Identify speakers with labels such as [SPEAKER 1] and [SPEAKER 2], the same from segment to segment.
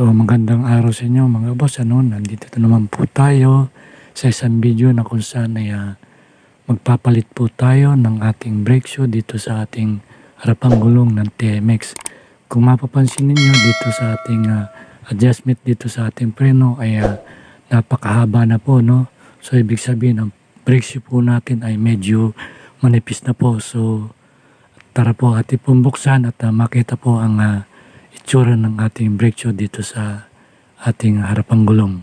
[SPEAKER 1] So magandang araw sa inyo mga boss. Nandito na naman po tayo sa isang video na kung saan ay magpapalit po tayo ng ating brake shoe dito sa ating harapang gulong ng TMX. Kung mapapansin ninyo dito sa ating adjustment dito sa ating preno ay napakahaba na po, no? So ibig sabihin ang brake shoe po natin ay medyo manipis na po. So tara po ating pong buksan at makita po ang itsura ng ating brake shoe dito sa ating harapang gulong.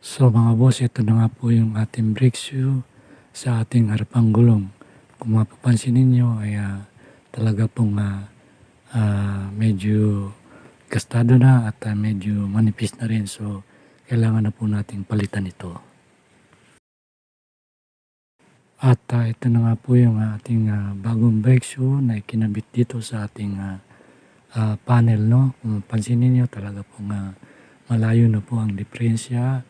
[SPEAKER 1] So mga boss, ito na nga po yung ating brake shoe sa ating harapang gulong. Kung mapapansin ninyo ay talaga pong medyo gastado na at medyo manipis na rin. So kailangan na po nating palitan ito. At ito na nga po yung ating bagong brake shoe na ikinabit dito sa ating panel, no? Kung pansin niyo talaga pong malayo na po ang diferensya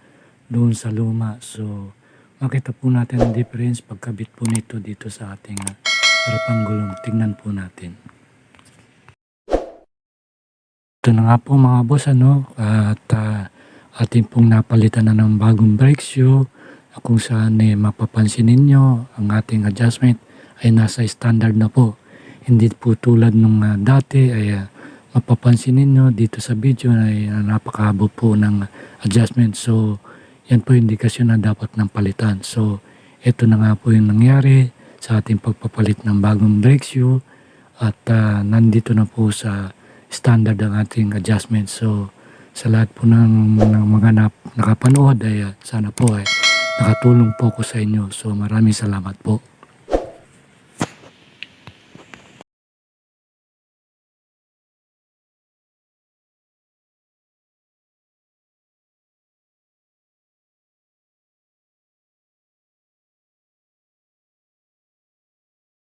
[SPEAKER 1] doon sa luma. So makita po natin ang difference pagkabit po nito dito sa ating harapang gulong. Tingnan po natin. Ito na nga po mga boss, at ating pong napalitan na ng bagong brake shoe. Kung saan mapapansin ninyo ang ating adjustment ay nasa standard na po. Hindi po tulad nung dati ay mapapansin ninyo dito sa video ay napakahaba po ng adjustment. So yan po yung indikasyon na dapat ng palitan. So ito na nga po yung nangyari sa ating pagpapalit ng bagong brake shoe at nandito na po sa standard ang ating adjustment. So sa lahat po ng mga nakapanood ay sana po nakatulong po ko sa inyo. So maraming salamat po.